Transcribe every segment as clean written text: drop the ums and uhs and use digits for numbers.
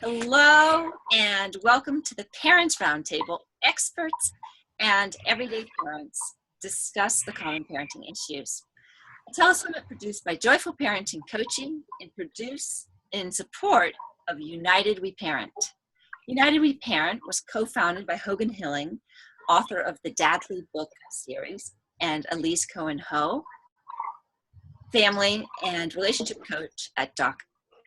Hello and welcome to the Parents Roundtable. Experts and everyday parents discuss the common parenting issues. A telesummit produced by Joyful Parenting Coaching and produced in support of United We Parent. United We Parent was co-founded by Hogan Hilling, author of the Dadly book series, and Elise Cohen-Ho, family and relationship coach at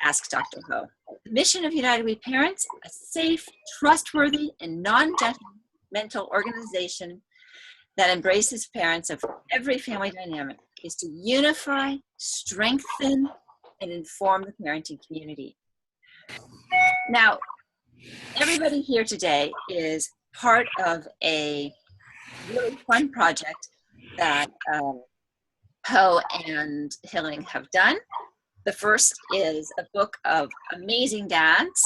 Ask Dr. Ho. The mission of United We Parents, a safe, trustworthy, and non-judgmental organization that embraces parents of every family dynamic, is to unify, strengthen, and inform the parenting community. Now, everybody here today is part of a really fun project that Ho and Hilling have done. The first is a book of amazing dads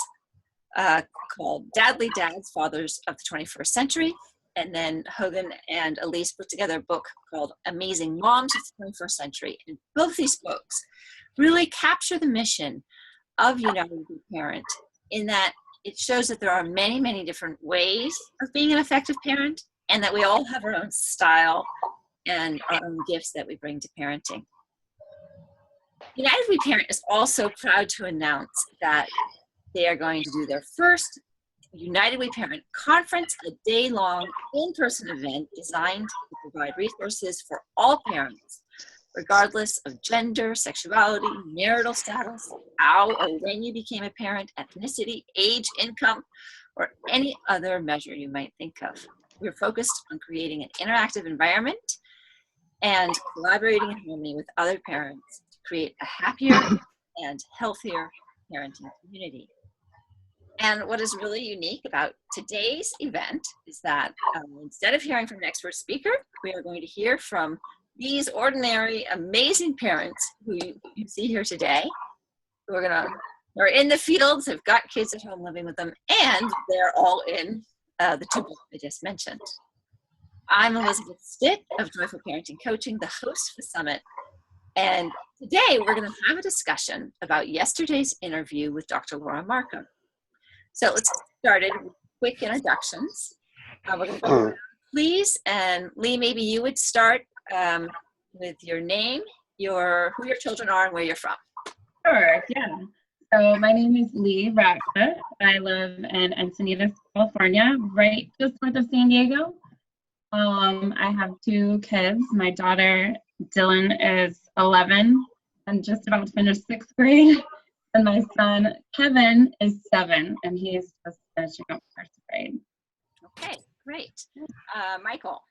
called Dadly Dads, Fathers of the 21st Century. And then Hogan and Elise put together a book called Amazing Moms of the 21st Century. And both these books really capture the mission of United We Parent in that it shows that there are many, many different ways of being an effective parent and that we all have our own style and our own gifts that we bring to parenting. United We Parent is also proud to announce that they are going to do their first United We Parent conference, a day-long in-person event designed to provide resources for all parents, regardless of gender, sexuality, marital status, how or when you became a parent, ethnicity, age, income, or any other measure you might think of. We're focused on creating an interactive environment and collaborating in harmony with other parents to create a happier and healthier parenting community. And what is really unique about today's event is that instead of hearing from an expert speaker, we are going to hear from these ordinary, amazing parents who you see here today, who are in the fields, have got kids at home living with them, and they're all in the two books I just mentioned. I'm Elizabeth Stitt of Joyful Parenting Coaching, the host of the summit. And today we're going to have a discussion about yesterday's interview with Dr. Laura Markham. So let's get started with quick introductions. We're going to go around, please. And Lee, maybe you would start with your name, who your children are, and where you're from. Sure, yeah. So my name is Lee Ratcliffe. I live in Encinitas, California, right just north of San Diego. I have two kids. My daughter, Dylan, is 11 and just about to finish 6th grade. And my son, Kevin, is 7 and he's just finishing up 1st grade. Okay, great. Michael.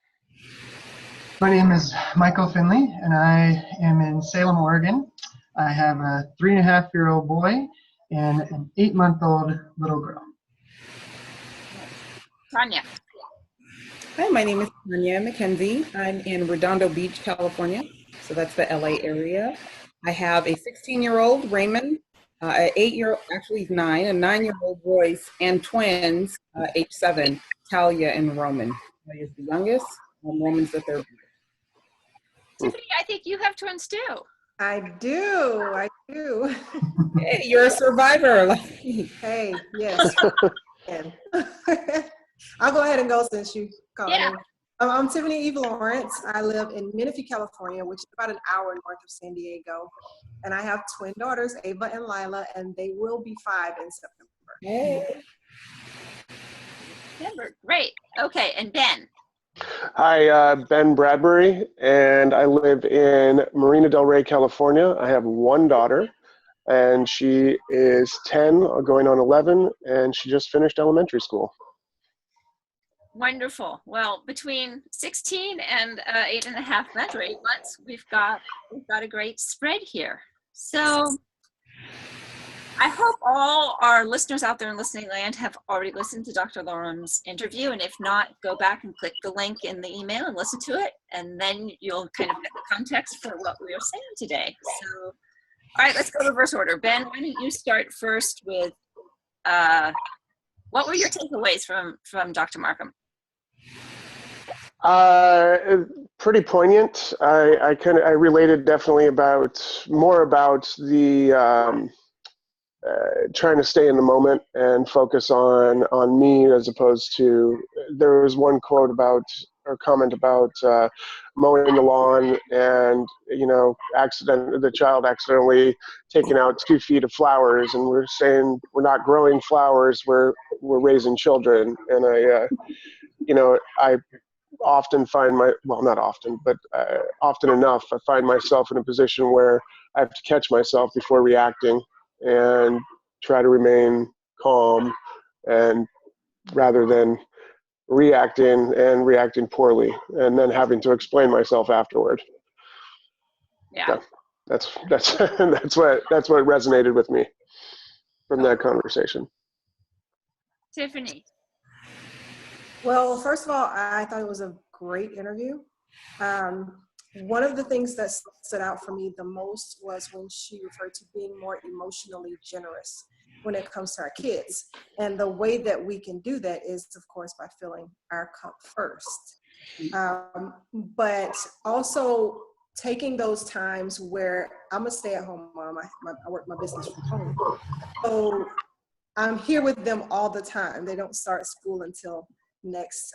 My name is Michael Finley and I am in Salem, Oregon. I have a 3.5-year-old boy and an 8-month-old little girl. Tanya. Hi, my name is Tanya McKenzie. I'm in Redondo Beach, California. So that's the LA area. I have a 16-year-old, Raymond, an 8-year-old, actually he's 9, a 9-year-old Royce, and twins, age 7, Talia and Roman. Talia's the youngest, Roman's the third. Tiffany, I think you have twins too. I do. Hey, you're a survivor. Hey, yes. I'll go ahead and go since you called in. I'm Tiffany Eve Lawrence. I live in Menifee, California, which is about an hour north of San Diego. And I have twin daughters, Ava and Lila, and they will be 5 in September. Hey. Great. Okay, and Ben. Hi, Ben Bradbury, and I live in Marina del Rey, California. I have one daughter, and she is 10, going on 11, and she just finished elementary school. Wonderful. Well, between 16 and 8.5 months or 8 months, we've got a great spread here. So I hope all our listeners out there in listening land have already listened to Dr. Lorum's interview, and if not, go back and click the link in the email and listen to it, and then you'll kind of get the context for what we are saying today. So, all right, let's go reverse order. Ben, why don't you start first with what were your takeaways from Dr. Markham? Pretty poignant. I related definitely more about the trying to stay in the moment and focus on me, as opposed to, there was one quote about, or comment about, mowing the lawn, and the child accidentally taking out 2 feet of flowers, and we're saying we're not growing flowers, we're raising children. And I often find not often, but often enough, I find myself in a position where I have to catch myself before reacting and try to remain calm, and rather than reacting poorly and then having to explain myself afterward. Yeah. So that's that's what resonated with me from that conversation. Tiffany. Well, first of all, I thought it was a great interview. One of the things that stood out for me the most was when she referred to being more emotionally generous when it comes to our kids. And the way that we can do that is, of course, by filling our cup first. But also taking those times where I'm a stay-at-home mom. I work my business from home. So I'm here with them all the time. They don't start school until next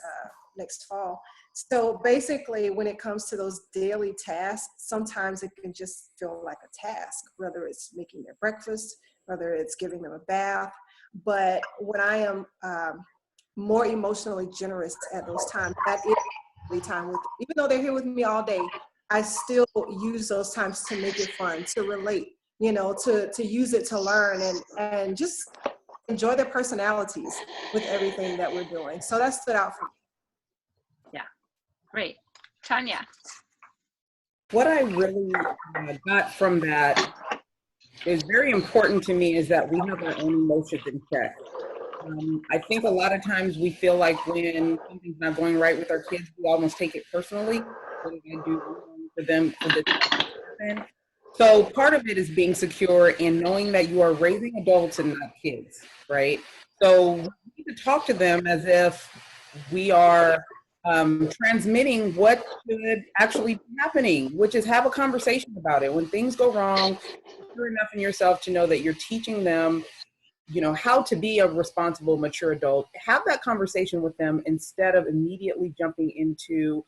fall. So basically, when it comes to those daily tasks, sometimes it can just feel like a task, whether it's making their breakfast, whether it's giving them a bath. But when I am more emotionally generous at those times, that is really time with them. Even though they're here with me all day, I still use those times to make it fun, to relate, to use it to learn and just enjoy their personalities with everything that we're doing. So that stood out for me. Yeah, great. Tanya. What I really got from that is very important to me is that we have our own emotions in check. I think a lot of times we feel like when something's not going right with our kids, we almost take it personally. What did I do wrong for them for this to happen? So part of it is being secure in knowing that you are raising adults and not kids, right? So we need to talk to them as if we are transmitting what should actually be happening, which is have a conversation about it. When things go wrong, you're enough in yourself to know that you're teaching them, how to be a responsible, mature adult. Have that conversation with them instead of immediately jumping into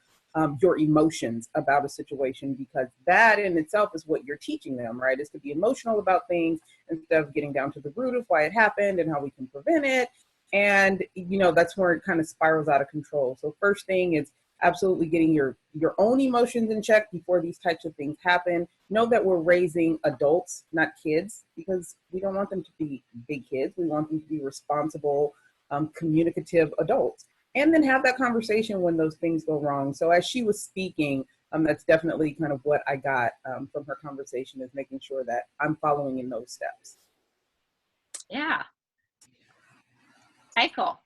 your emotions about a situation, because that in itself is what you're teaching them, right? Is to be emotional about things instead of getting down to the root of why it happened and how we can prevent it. And, that's where it kind of spirals out of control. So first thing is absolutely getting your own emotions in check before these types of things happen. Know that we're raising adults, not kids, because we don't want them to be big kids. We want them to be responsible, communicative adults. And then have that conversation when those things go wrong. So as she was speaking, that's definitely kind of what I got from her conversation, is making sure that I'm following in those steps. Yeah. Michael.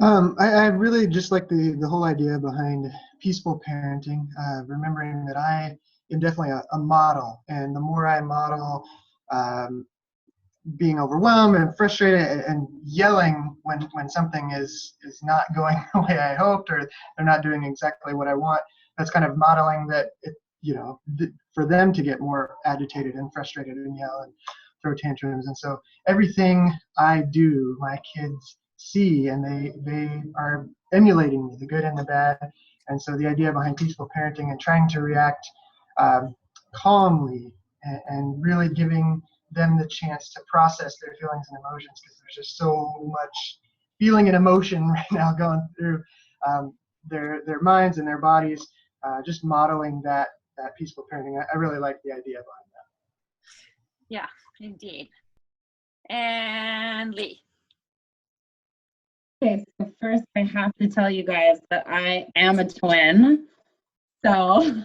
I really just like the whole idea behind peaceful parenting, remembering that I am definitely a model, and the more I model being overwhelmed and frustrated and yelling when something is not going the way I hoped, or they're not doing exactly what I want, that's kind of modeling that, for them to get more agitated and frustrated and yell and throw tantrums. And so everything I do, my kids see, and they are emulating me, the good and the bad. And so the idea behind peaceful parenting and trying to react calmly and really giving them the chance to process their feelings and emotions, because there's just so much feeling and emotion right now going through their minds and their bodies. Just modeling that peaceful parenting. I really like the idea behind that. Yeah, indeed. And Lee. Okay, so first I have to tell you guys that I am a twin. So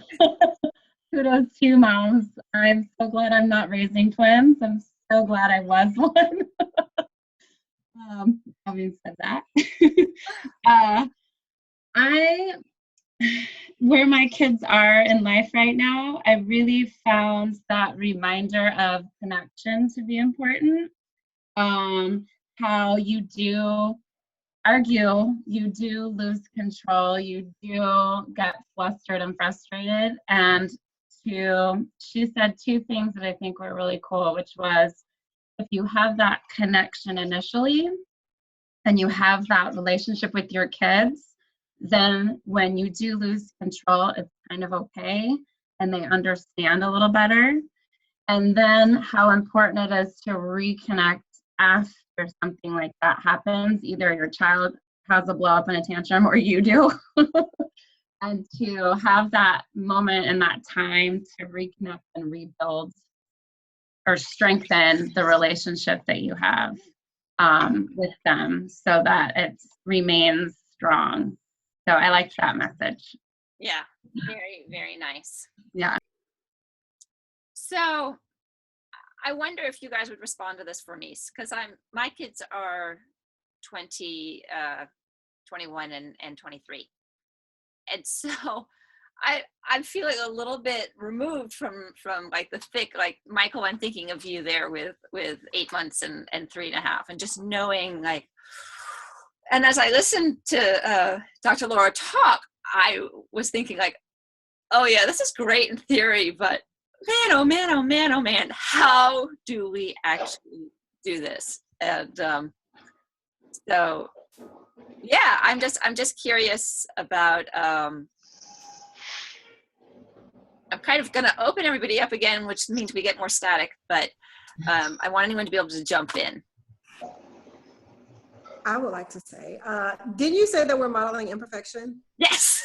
kudos to you moms. I'm so glad I'm not raising twins. I'm so glad I was one. Having said that, where my kids are in life right now, I really found that reminder of connection to be important. How you do argue, you do lose control, you do get flustered and frustrated. And she said two things that I think were really cool, which was if you have that connection initially and you have that relationship with your kids, then when you do lose control, it's kind of okay and they understand a little better. And then how important it is to reconnect after something like that happens. Either your child has a blow up in a tantrum or you do. And to have that moment and that time to reconnect and rebuild or strengthen the relationship that you have with them so that it remains strong. So I like that message. Yeah, very, very nice. Yeah. So I wonder if you guys would respond to this for me, because my kids are 20, 21 and 23. And so I'm feeling a little bit removed from like the thick, like Michael, I'm thinking of you there with 8 months and 3.5, and just knowing like, and as I listened to Dr. Laura talk, I was thinking like, oh yeah, this is great in theory, but man, oh man, oh man, oh man, how do we actually do this? And so yeah, I'm just curious about I'm kind of going to open everybody up again, which means we get more static, but I want anyone to be able to jump in. I would like to say, didn't you say that we're modeling imperfection? Yes.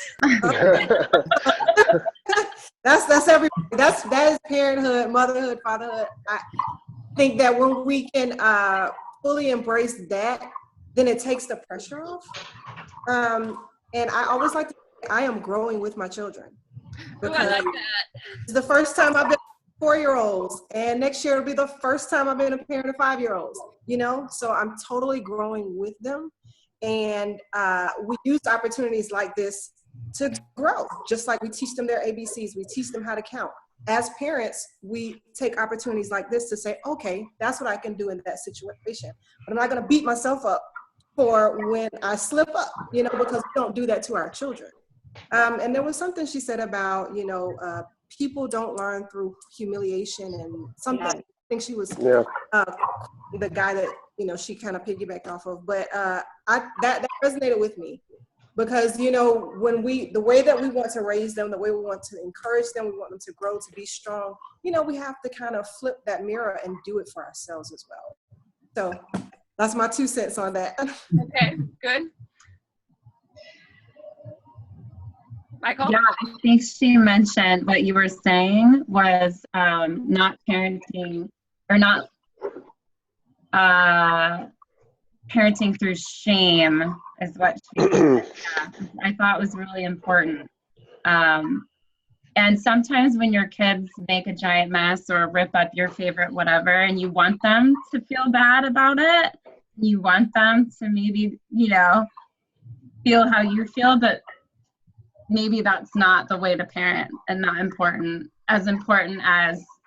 That's everything. That is parenthood, motherhood, fatherhood. I think that when we can fully embrace that, then it takes the pressure off. And I always like to say I am growing with my children. Ooh, I like that. It's the first time I've been 4-year-olds, and next year it'll be the first time I've been a parent of 5-year-olds, you know? So I'm totally growing with them. And we use opportunities like this to grow, just like we teach them their ABCs, we teach them how to count. As parents, we take opportunities like this to say, okay, that's what I can do in that situation. But I'm not gonna beat myself up for when I slip up, you know, because we don't do that to our children. And there was something she said about, you know, people don't learn through humiliation and something. I think she was the guy that, you know, she kind of piggybacked off of. But that resonated with me because, you know, the way that we want to raise them, the way we want to encourage them, we want them to grow, to be strong, you know, we have to kind of flip that mirror and do it for ourselves as well. So that's my 2 cents on that. Okay, good. Michael? Yeah, I think she mentioned what you were saying was not parenting or not parenting through shame is what she said. Yeah, I thought was really important. And sometimes when your kids make a giant mess or rip up your favorite whatever and you want them to feel bad about it, you want them to maybe, you know, feel how you feel, but maybe that's not the way to parent and not important as,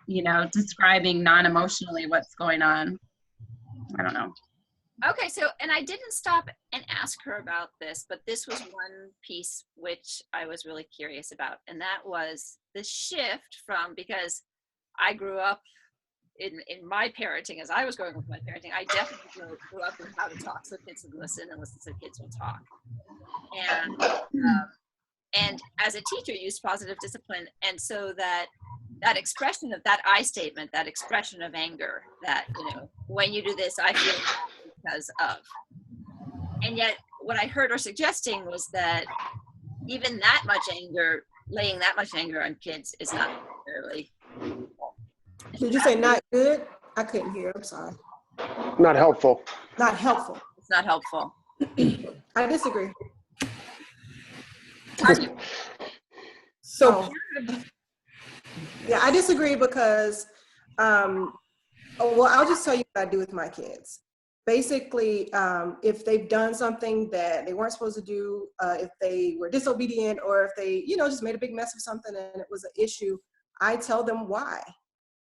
you know, describing non-emotionally what's going on. I don't know. Okay, so, and I didn't stop and ask her about this, but this was one piece which I was really curious about, and that was the shift from, because I grew up in my parenting, as I was growing up with my parenting, I definitely grew up in how to talk so kids would listen and listen so kids will talk. And as a teacher, use positive discipline. And so that expression of that I statement, that expression of anger, that, you know, when you do this, I feel because of. And yet what I heard her suggesting was that even that much anger, laying that much anger on kids is not necessarily. Did you say not good? I couldn't hear. I'm sorry. Not helpful. Not helpful. It's not helpful. I disagree. So yeah, I disagree because, well, I'll just tell you what I do with my kids. Basically, if they've done something that they weren't supposed to do, if they were disobedient, or if they, you know, just made a big mess of something and it was an issue, I tell them why.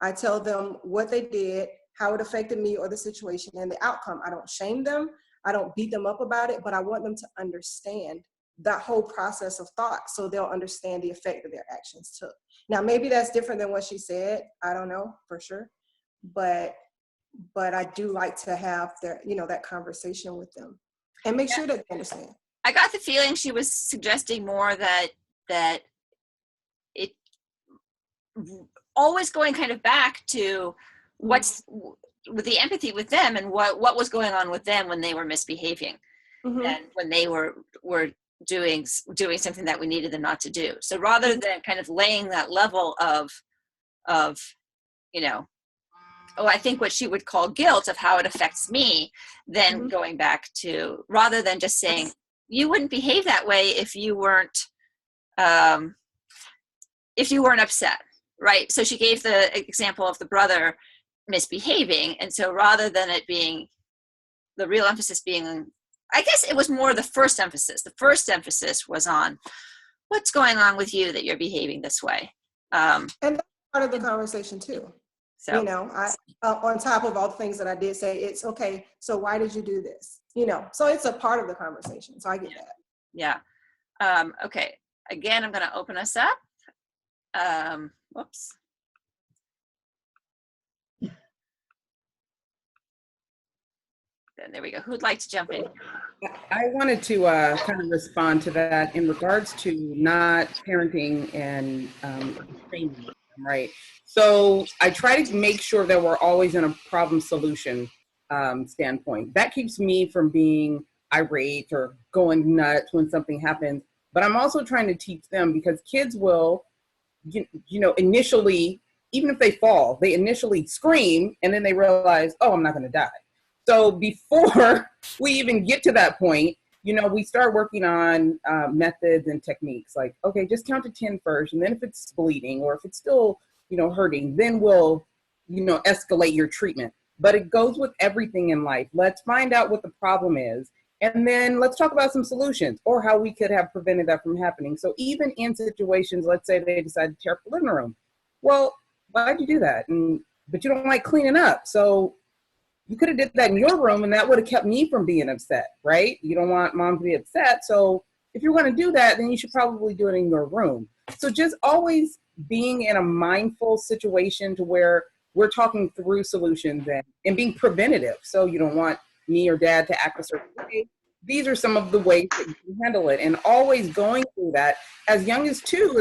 I tell them what they did, how it affected me or the situation and the outcome. I don't shame them. I don't beat them up about it, but I want them to understand that whole process of thought so they'll understand the effect that their actions took. Now, maybe that's different than what she said. I don't know for sure. But but I do like to have their, that conversation with them and make sure that they understand. I got the feeling she was suggesting more that it always going kind of back to what's with the empathy with them and what was going on with them when they were misbehaving and when they were doing something that we needed them not to do. So rather than kind of laying that level of I think what she would call guilt of how it affects me, then going back to, rather than just saying, you wouldn't behave that way if you weren't upset, right? So she gave the example of the brother misbehaving. And so rather than it being, the real emphasis being, I guess it was more the first emphasis. The first emphasis was on what's going on with you that you're behaving this way. And that's part of the conversation too. So, I on top of all the things that I did say, it's okay. So why did you do this? So it's a part of the conversation. So I get that. Yeah. Okay. Again, I'm going to open us up. Whoops. There we go. Who'd like to jump in? I wanted to kind of respond to that in regards to not parenting and training, right? So I try to make sure that we're always in a problem solution standpoint. That keeps me from being irate or going nuts when something happens. But I'm also trying to teach them, because kids will, initially, even if they fall, they initially scream and then they realize, oh, I'm not going to die. So before we even get to that point, we start working on methods and techniques like, okay, just count to 10 first. And then if it's bleeding or if it's still, hurting, then we'll, escalate your treatment. But it goes with everything in life. Let's find out what the problem is. And then let's talk about some solutions or how we could have prevented that from happening. So even in situations, let's say they decide to tear up the living room. Well, why'd you do that? But you don't like cleaning up. So you could have did that in your room and that would have kept me from being upset, right? You don't want mom to be upset. So if you're going to do that, then you should probably do it in your room. So just always being in a mindful situation to where we're talking through solutions and being preventative. So you don't want me or dad to act a certain way. These are some of the ways that you can handle it, and always going through that as young as 2,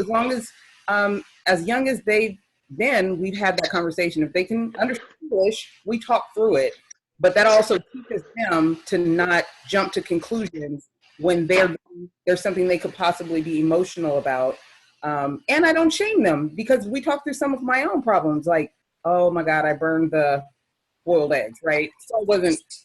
as young as they've been, we've had that conversation. If they can understand English, we talk through it, but that also teaches them to not jump to conclusions when there's something they could possibly be emotional about. And I don't shame them, because we talk through some of my own problems, like, oh my God, I burned the boiled eggs, right? So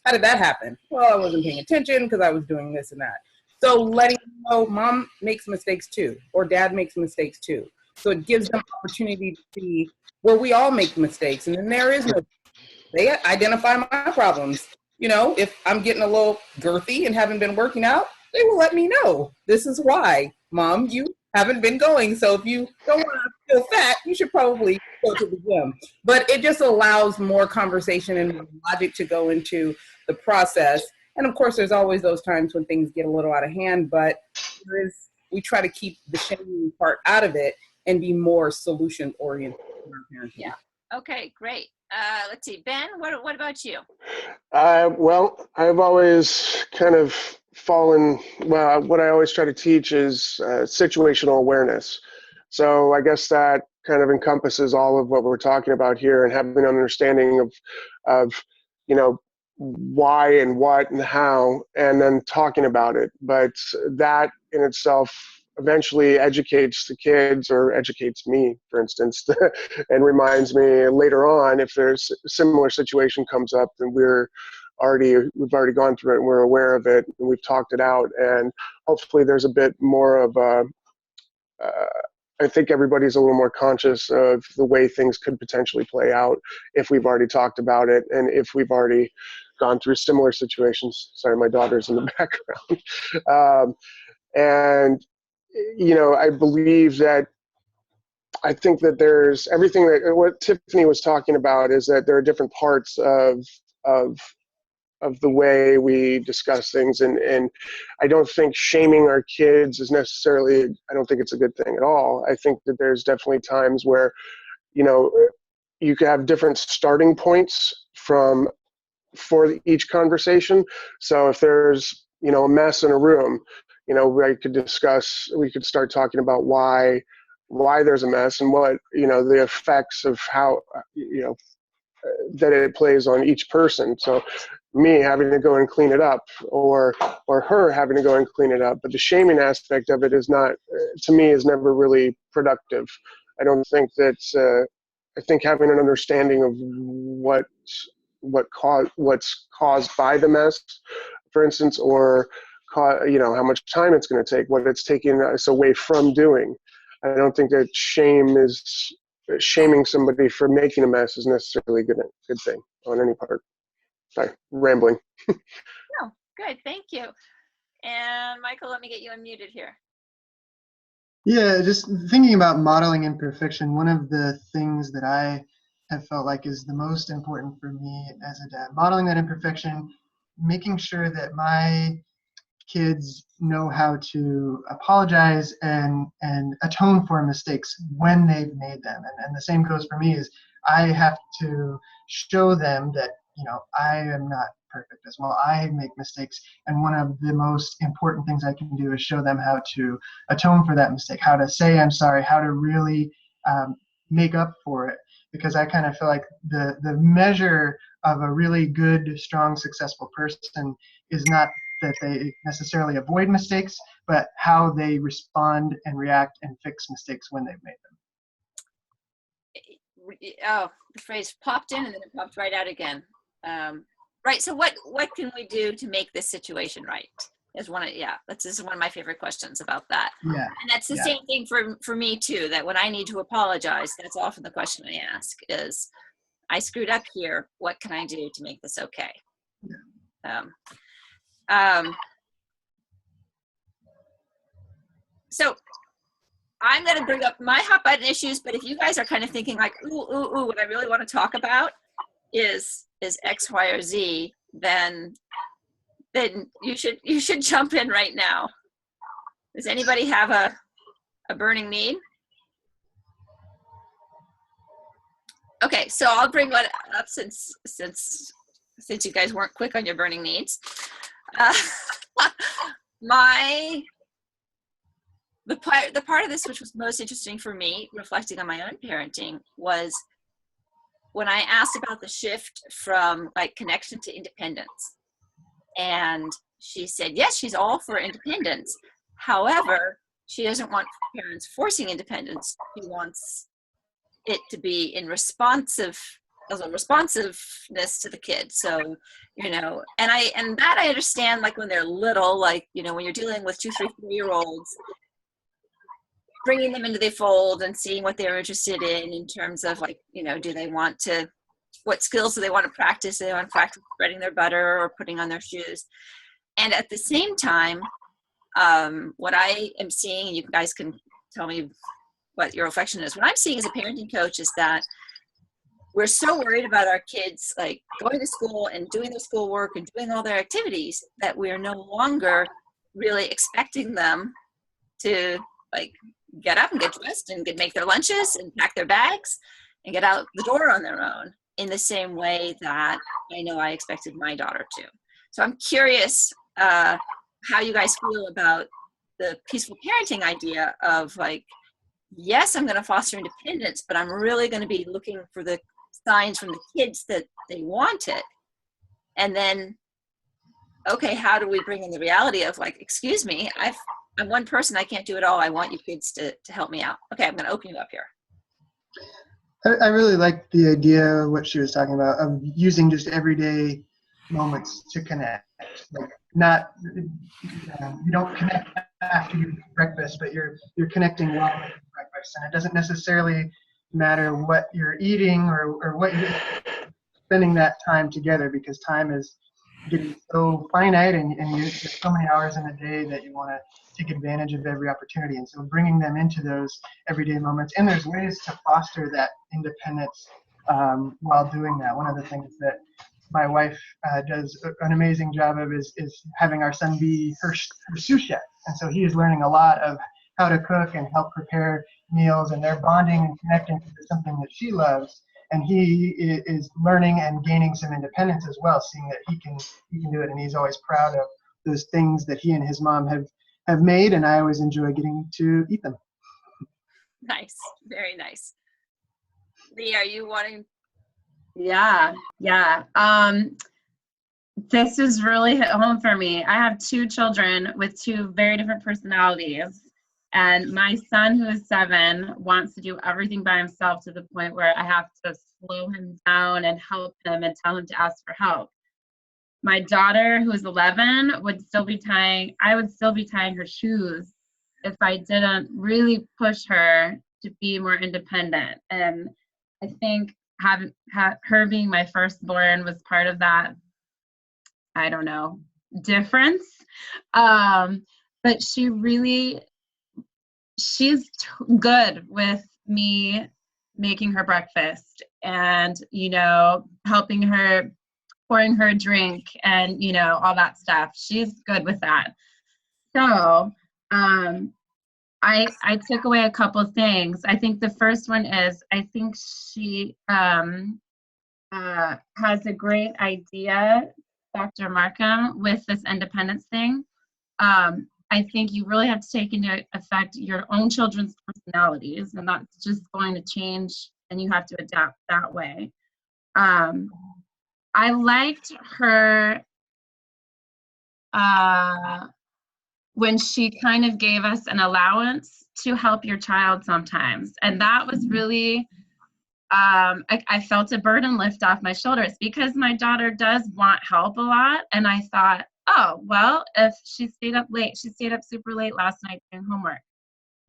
how did that happen? Well, I wasn't paying attention because I was doing this and that. So letting them know mom makes mistakes too, or dad makes mistakes too. So it gives them opportunity to see where we all make mistakes. And then they identify my problems. If I'm getting a little girthy and haven't been working out, they will let me know. This is why, mom, you haven't been going. So if you don't want to feel fat, you should probably go to the gym. But it just allows more conversation and logic to go into the process. And of course, there's always those times when things get a little out of hand, but we try to keep the shaming part out of it and be more solution oriented in our parenting. Yeah. Okay, great. Let's see, Ben, what about you? Well, I've always kind of what I always try to teach is situational awareness. So I guess that kind of encompasses all of what we're talking about here, and having an understanding of why and what and how, and then talking about it. But that in itself eventually educates the kids, or educates me, for instance, and reminds me later on, if there's a similar situation comes up, then we've already gone through it and we're aware of it and we've talked it out, and hopefully there's a bit more of I think everybody's a little more conscious of the way things could potentially play out if we've already talked about it and if we've already gone through similar situations. Sorry, my daughter's in the background. And I believe that, I think that there's everything that what Tiffany was talking about is that there are different parts of the way we discuss things, and I don't think shaming our kids is necessarily, I don't think it's a good thing at all. I think that there's definitely times where you could have different starting points from for each conversation. So if there's, a mess in a room, we could start talking about why there's a mess and what, the effects of how, that it plays on each person. So me having to go and clean it up, or her having to go and clean it up. But the shaming aspect of it is not, to me, is never really productive. I don't think that's, I think having an understanding of what's caused by the mess, for instance, or how much time it's going to take, what it's taking us away from doing. I don't think that shaming somebody for making a mess is necessarily a good thing on any part. Sorry, rambling. No, good, thank you. And Michael, let me get you unmuted here. Yeah, just thinking about modeling imperfection, one of the things that I have felt like is the most important for me as a dad, modeling that imperfection, making sure that my kids know how to apologize and atone for mistakes when they've made them. And the same goes for me, is I have to show them that, I am not perfect as well. I make mistakes. And one of the most important things I can do is show them how to atone for that mistake, how to say I'm sorry, how to really make up for it. Because I kind of feel like the measure of a really good, strong, successful person is not that they necessarily avoid mistakes, but how they respond and react and fix mistakes when they've made them. Oh, the phrase popped in and then it popped right out again. Right. So what can we do to make this situation right? This is one of my favorite questions about that. Yeah. And that's the same thing for me too, that when I need to apologize, that's often the question I ask is, I screwed up here. What can I do to make this okay? So I'm going to bring up my hot button issues, but if you guys are kind of thinking like, ooh, what I really want to talk about is X, Y, or Z, then you should jump in right now. Does anybody have a burning need? Okay, so I'll bring one up since you guys weren't quick on your burning needs. The part of this which was most interesting for me, reflecting on my own parenting, was when I asked about the shift from like connection to independence. And she said, yes, she's all for independence. However, she doesn't want parents forcing independence. She wants it to be in responsiveness to the kid. So, and that I understand, like when they're little, like, when you're dealing with 2, 3, 4-year-olds, bringing them into the fold and seeing what they're interested in terms of like, what skills do they want to practice? Do they want to practice spreading their butter or putting on their shoes? And at the same time, what I am seeing, and you guys can tell me what your reflection is, what I'm seeing as a parenting coach is that we're so worried about our kids like going to school and doing their schoolwork and doing all their activities that we are no longer really expecting them to like get up and get dressed and make their lunches and pack their bags and get out the door on their own in the same way that I know I expected my daughter to. So I'm curious how you guys feel about the peaceful parenting idea of like, yes, I'm going to foster independence, but I'm really going to be looking for the signs from the kids that they want it. And then, okay, how do we bring in the reality of like, excuse me, I'm one person, I can't do it all. I want you kids to help me out. Okay, I'm going to open you up here. I really like the idea, what she was talking about, of using just everyday moments to connect. Like not, you don't connect after you eat breakfast, but you're connecting while eating breakfast. And it doesn't necessarily matter what you're eating or what you're spending that time together, because time is getting so finite and there's so many hours in a day that you want to take advantage of every opportunity. And so bringing them into those everyday moments, and there's ways to foster that independence while doing that. One of the things that my wife does an amazing job of is having our son be her sous chef. And so he is learning a lot of how to cook and help prepare meals, and they're bonding and connecting to something that she loves. and he is learning and gaining some independence as well, seeing that he can do it, and he's always proud of those things that he and his mom have made, and I always enjoy getting to eat them. Nice, very nice. Lee, are you wanting? Yeah. This is really hit home for me. I have two children with two very different personalities. And my son, who is 7, wants to do everything by himself to the point where I have to slow him down and help him and tell him to ask for help. My daughter, who is 11, I would still be tying her shoes if I didn't really push her to be more independent. And I think her being my firstborn was part of that, I don't know, difference. But she's good with me making her breakfast and, helping her, pouring her a drink and, all that stuff. She's good with that. So I took away a couple of things. I think the first one is, I think she has a great idea, Dr. Markham, with this independence thing. I think you really have to take into effect your own children's personalities, and that's just going to change, and you have to adapt that way. I liked her when she kind of gave us an allowance to help your child sometimes. And that was really, I felt a burden lift off my shoulders because my daughter does want help a lot. And I thought, oh, well, if she stayed up super late last night doing homework,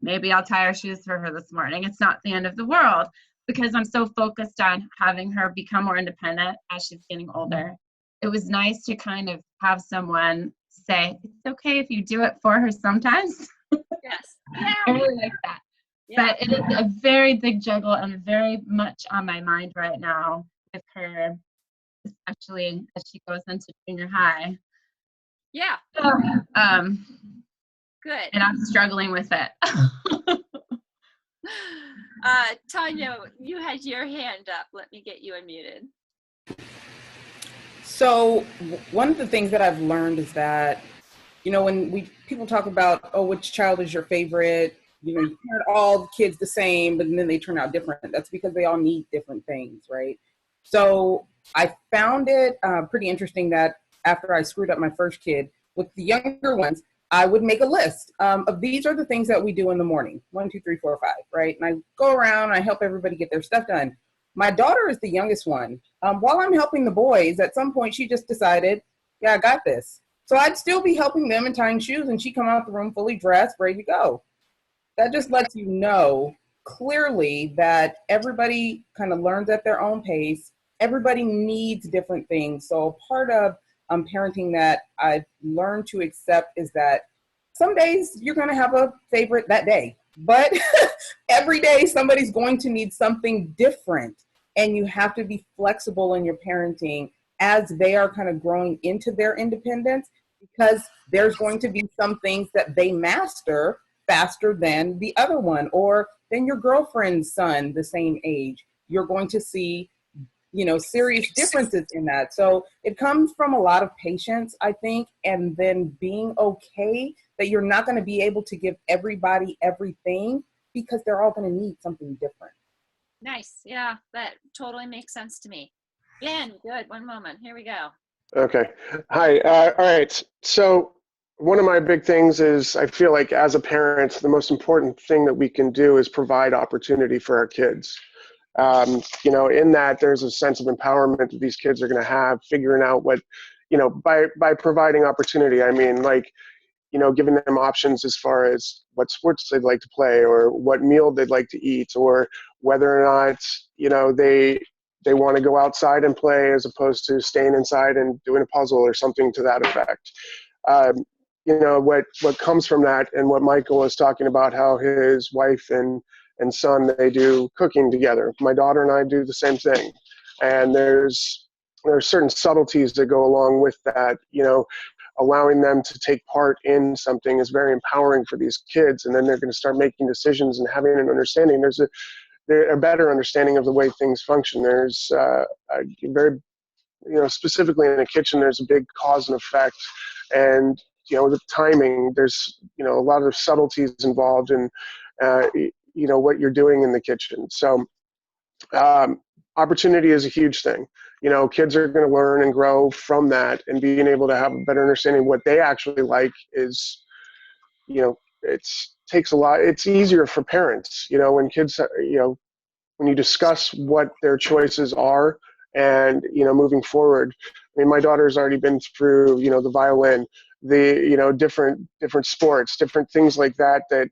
maybe I'll tie her shoes for her this morning. It's not the end of the world because I'm so focused on having her become more independent as she's getting older. It was nice to kind of have someone say, it's okay if you do it for her sometimes. Yes. Yeah. I really like that. Yeah. But it is a very big juggle and very much on my mind right now with her, especially as she goes into junior high. Yeah. So, good. And I'm struggling with it. Tanya, you had your hand up. Let me get you unmuted. So one of the things that I've learned is that, when people talk about, oh, which child is your favorite, you parent all kids the same, but then they turn out different. That's because they all need different things, right? So I found it pretty interesting that after I screwed up my first kid, with the younger ones, I would make a list of these are the things that we do in the morning, 1, 2, 3, 4, 5, right? And I go around, I help everybody get their stuff done. My daughter is the youngest one. While I'm helping the boys, at some point she just decided, yeah, I got this. So I'd still be helping them and tying shoes, and she'd come out the room fully dressed, ready to go. That just lets you know clearly that everybody kind of learns at their own pace. Everybody needs different things. So part of parenting that I've learned to accept is that some days you're going to have a favorite that day, but every day somebody's going to need something different. And you have to be flexible in your parenting as they are kind of growing into their independence, because there's going to be some things that they master faster than the other one, or than your girlfriend's son the same age. You're going to see, serious differences in that. So it comes from a lot of patience, I think, and then being okay that you're not going to be able to give everybody everything because they're all going to need something different. Nice. Yeah, that totally makes sense to me. Ben, good. One moment. Here we go. Okay. Hi. All right. So one of my big things is I feel like as a parent, the most important thing that we can do is provide opportunity for our kids. In that there's a sense of empowerment that these kids are going to have, figuring out what, by providing opportunity. I mean, like, giving them options as far as what sports they'd like to play or what meal they'd like to eat, or whether or not, they want to go outside and play as opposed to staying inside and doing a puzzle or something to that effect. What comes from that, and what Michael was talking about, how his wife and son, they do cooking together. My daughter and I do the same thing. And there are certain subtleties that go along with that. Allowing them to take part in something is very empowering for these kids, and then they're going to start making decisions and having an understanding. a better understanding of the way things function. There's a very, specifically in a kitchen, there's a big cause and effect, and the timing. There's a lot of subtleties involved in what you're doing in the kitchen. So opportunity is a huge thing. Kids are going to learn and grow from that, and being able to have a better understanding of what they actually like is, takes a lot. It's easier for parents, when kids, when you discuss what their choices are, and moving forward. I mean, my daughter's already been through, the violin, the different sports, different things like that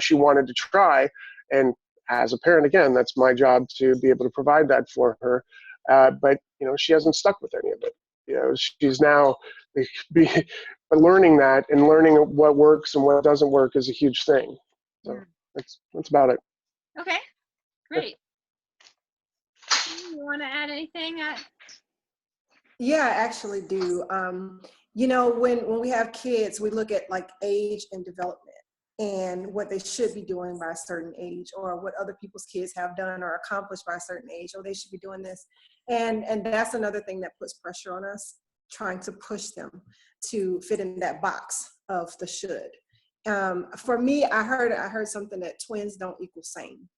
she wanted to try. And as a parent, again, that's my job to be able to provide that for her. But she hasn't stuck with any of it. She's now but learning that and learning what works and what doesn't work is a huge thing. So that's about it. Okay, great. You want to add anything? Yeah, I actually do. When we have kids, we look at like age and development and what they should be doing by a certain age, or what other people's kids have done or accomplished by a certain age, or they should be doing this. And that's another thing that puts pressure on us, trying to push them to fit in that box of the should. For me, I heard something that twins don't equal same.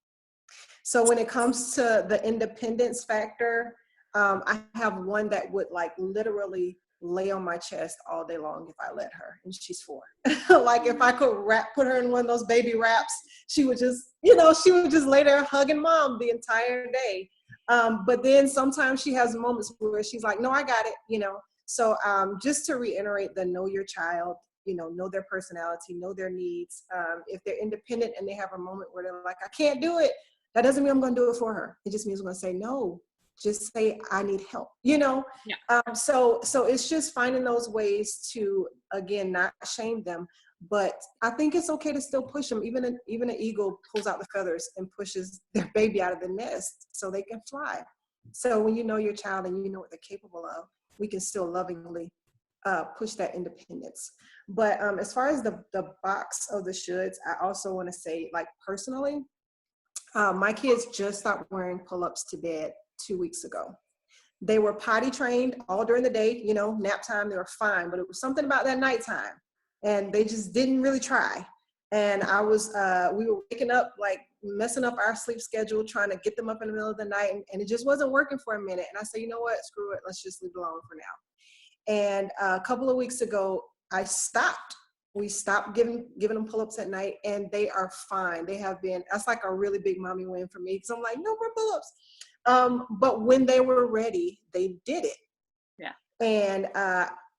So when it comes to the independence factor, I have one that would like literally lay on my chest all day long if I let her, and she's 4. Like if I could put her in one of those baby wraps, she would just lay there hugging mom the entire day. But then sometimes she has moments where she's like, no, I got it, So just to reiterate the know your child, know their personality, know their needs. If they're independent and they have a moment where they're like, I can't do it, that doesn't mean I'm going to do it for her. It just means I'm going to say, no, just say, I need help, Yeah. So it's just finding those ways to, again, not shame them, but I think it's okay to still push them. Even an eagle pulls out the feathers and pushes their baby out of the nest so they can fly. So when you know your child and you know what they're capable of, we can still lovingly push that independence. But as far as the box of the shoulds, I also want to say, like personally, my kids just stopped wearing pull-ups to bed 2 weeks ago. They were potty trained all during the day, nap time, they were fine, but it was something about that nighttime, and they just didn't really try. And we were waking up, like messing up our sleep schedule, trying to get them up in the middle of the night, and it just wasn't working for a minute. And I said, you know what, screw it, let's just leave it alone for now. And a couple of weeks ago, we stopped giving them pull-ups at night, and they are fine. They have been, that's like a really big mommy win for me, because I'm like, no more pull-ups. But when they were ready, they did it. Yeah. And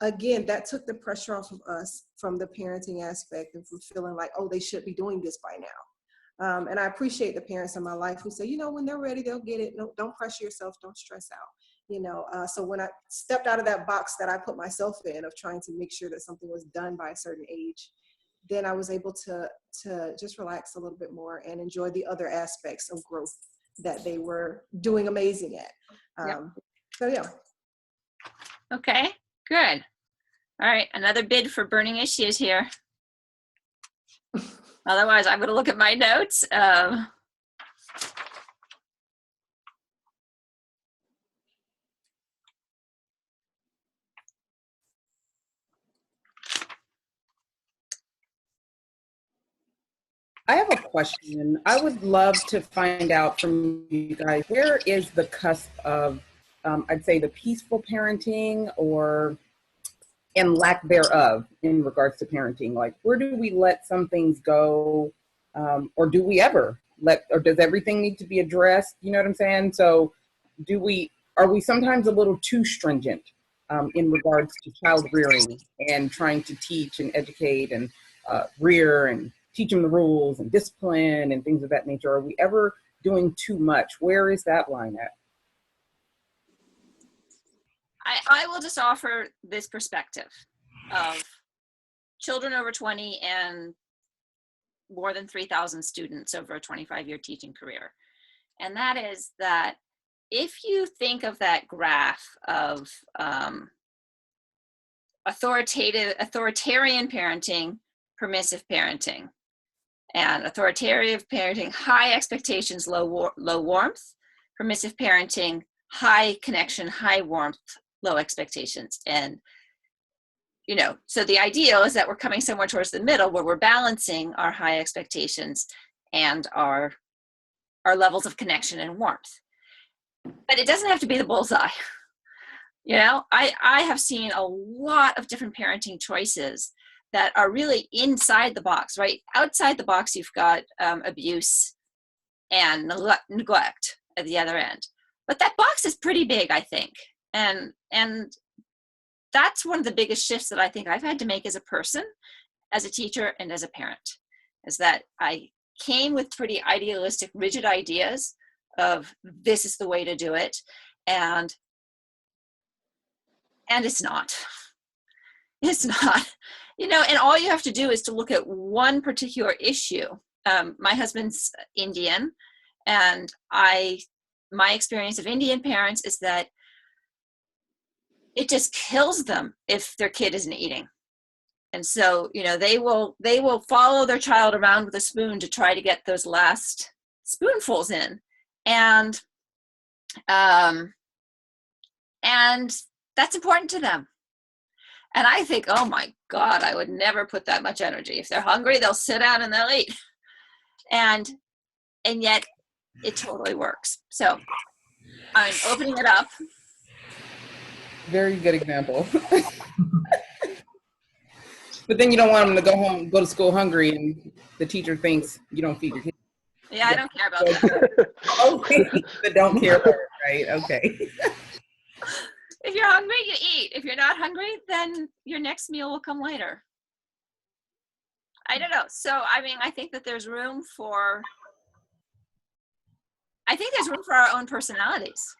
again, that took the pressure off of us from the parenting aspect and from feeling like, oh, they should be doing this by now. And I appreciate the parents in my life who say, when they're ready, they'll get it. No, don't pressure yourself. Don't stress out. So when I stepped out of that box that I put myself in of trying to make sure that something was done by a certain age, then I was able to just relax a little bit more and enjoy the other aspects of growth that they were doing amazing at. Yep. So yeah. Okay, good. All right, another bid for burning issues here. Otherwise, I'm going to look at my notes. I have a question. I would love to find out from you guys, where is the cusp of, I'd say, the peaceful parenting and lack thereof in regards to parenting? Like, where do we let some things go? Or do we ever or does everything need to be addressed? You know what I'm saying? So are we sometimes a little too stringent in regards to child rearing and trying to teach and educate and rear and teach them the rules and discipline and things of that nature? Are we ever doing too much? Where is that line at? I will just offer this perspective of children over 20 and more than 3,000 students over a 25-year teaching career. And that is that if you think of that graph of authoritarian parenting, permissive parenting, And authoritarian parenting, high expectations, low warmth. Permissive parenting, high connection, high warmth, low expectations. And, you know, so the ideal is that we're coming somewhere towards the middle where we're balancing our high expectations and our levels of connection and warmth. But it doesn't have to be the bullseye. You know, I have seen a lot of different parenting choices that are really inside the box, right? Outside the box, you've got abuse and neglect at the other end. But that box is pretty big, I think. And that's one of the biggest shifts that I think I've had to make as a person, as a teacher, and as a parent, is that I came with pretty idealistic, rigid ideas of this is the way to do it. And it's not. It's not. You know, and all you have to do is to look at one particular issue. My husband's Indian, and my experience of Indian parents is that it just kills them if their kid isn't eating. And so, you know, they will follow their child around with a spoon to try to get those last spoonfuls in. And that's important to them. And I think, oh my God, I would never put that much energy. If they're hungry, they'll sit down and they'll eat. And yet it totally works. So I'm opening it up. Very good example. But then you don't want them to go to school hungry, and the teacher thinks you don't feed your kids. Yeah, I don't care about that. Okay, but don't care about it, right? Okay. If you're hungry, you eat. If you're not hungry, then your next meal will come later. I don't know. So, I mean, I think that there's room for our own personalities.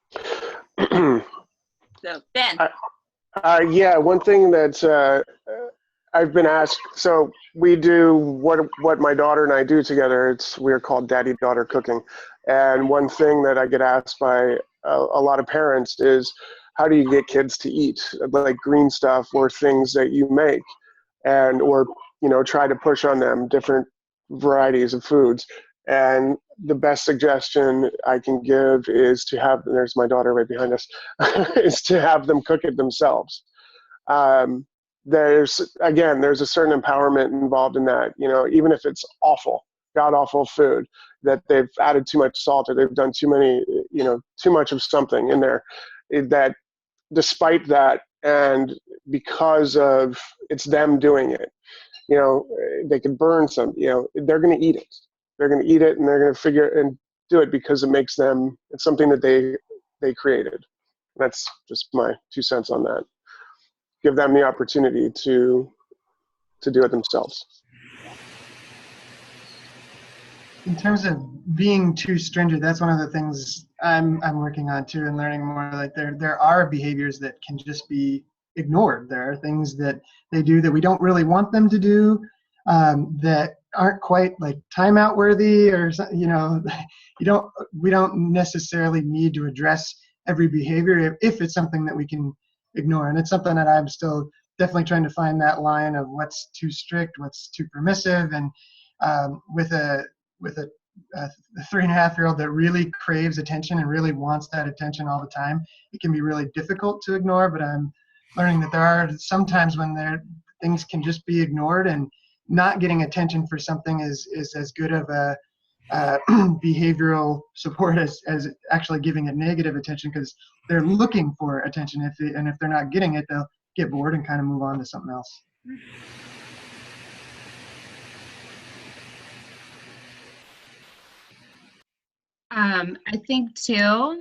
So, Ben. Yeah, one thing that I've been asked, so we do what my daughter and I do together. We're called daddy-daughter cooking. And one thing that I get asked by a lot of parents is, how do you get kids to eat like green stuff or things that you make, or you know, try to push on them different varieties of foods. And the best suggestion I can give is to have, there's my daughter right behind us, is to have them cook it themselves. There's a certain empowerment involved in that, you know, even if it's awful, god awful food, that they've added too much salt or they've done too much of something in there, that despite that, and because of it's them doing it, you know, they could burn some, you know, they're going to eat it. They're going to eat it, and they're going to figure and do it because it makes them, it's something that they created. That's just my 2 cents on that. Give them the opportunity to do it themselves. In terms of being too stringent, that's one of the things I'm working on too, and learning more. Like there are behaviors that can just be ignored. There are things that they do that we don't really want them to do, that aren't quite like timeout worthy, or you know, we don't necessarily need to address every behavior if it's something that we can ignore. And it's something that I'm still definitely trying to find that line of what's too strict, what's too permissive, and with a 3.5-year-old that really craves attention and really wants that attention all the time, it can be really difficult to ignore. But I'm learning that there are some times when things can just be ignored, and not getting attention for something is as good of a behavioral support as actually giving it negative attention, because they're looking for attention. If they're not getting it, they'll get bored and kind of move on to something else. I think too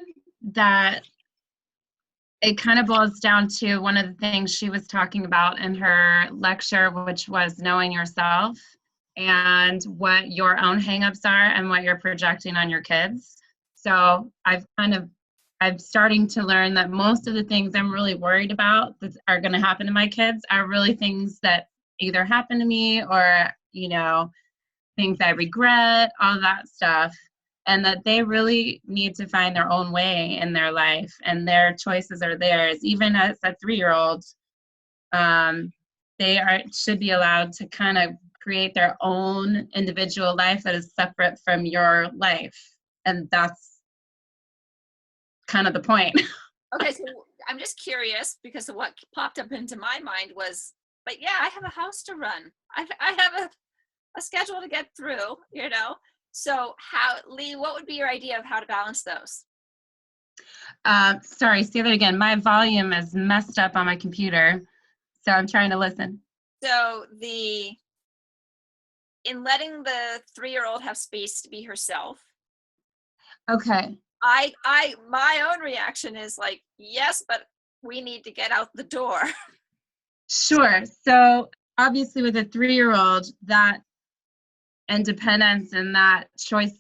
that it kind of boils down to one of the things she was talking about in her lecture, which was knowing yourself and what your own hangups are and what you're projecting on your kids. So I'm starting to learn that most of the things I'm really worried about that are going to happen to my kids are really things that either happen to me or, you know, things I regret, all that stuff. And that they really need to find their own way in their life, and their choices are theirs. Even as a 3-year-old, they should be allowed to kind of create their own individual life that is separate from your life. And that's kind of the point. Okay, so I'm just curious because of what popped up into my mind was, but yeah, I have a house to run. I have a schedule to get through, you know? So how, Lee, what would be your idea of how to balance those? Sorry, say that again. My volume is messed up on my computer, so I'm trying to listen. So in letting the 3-year-old have space to be herself, Okay. my own reaction is like, yes, but we need to get out the door. Sure. So obviously with a 3-year-old, that independence and that choice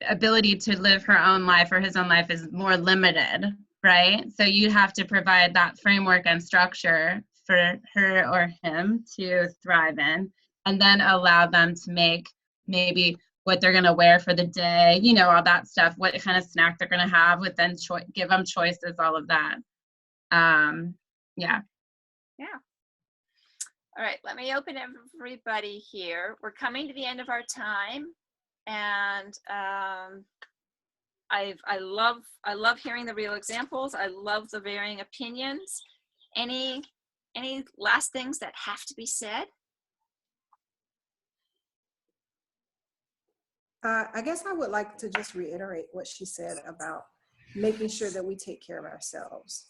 ability to live her own life or his own life is more limited, right? So you have to provide that framework and structure for her or him to thrive in, and then allow them to make maybe what they're going to wear for the day, you know, all that stuff, what kind of snack they're going to have, with then give them choices, all of that. Yeah. All right, let me open everybody here. We're coming to the end of our time, and I love hearing the real examples. I love the varying opinions. Any last things that have to be said? I guess I would like to just reiterate what she said about making sure that we take care of ourselves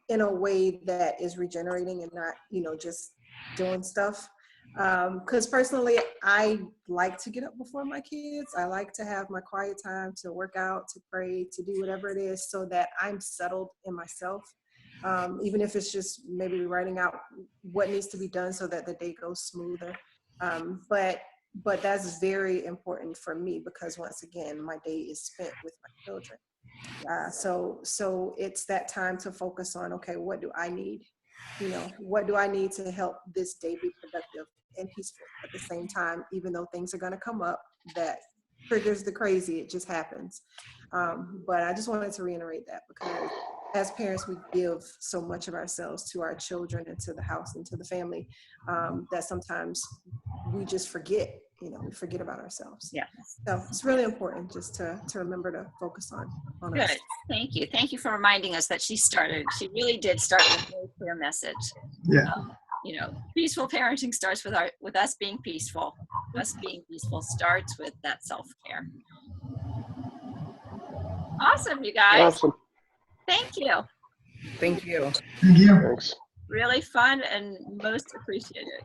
in a way that is regenerating and not, you know, just doing stuff. Because personally, I like to get up before my kids. I like to have my quiet time to work out, to pray, to do whatever it is so that I'm settled in myself. Even if it's just maybe writing out what needs to be done so that the day goes smoother. But that's very important for me because once again, my day is spent with my children. So it's that time to focus on, okay, what do I need? You know, what do I need to help this day be productive and peaceful at the same time, even though things are going to come up that triggers the crazy, it just happens. But I just wanted to reiterate that because as parents, we give so much of ourselves to our children and to the house and to the family that sometimes we just forget, you know, we forget about ourselves. Yeah. So it's really important just to remember to focus on Good. us. Thank you. Thank you for reminding us that she really did start with a very clear message. Yeah. You know, peaceful parenting starts with us being peaceful. Us being peaceful starts with that self-care. Awesome, you guys. Awesome. Thank you. Thank you. Thank you. Thanks. Really fun and most appreciated.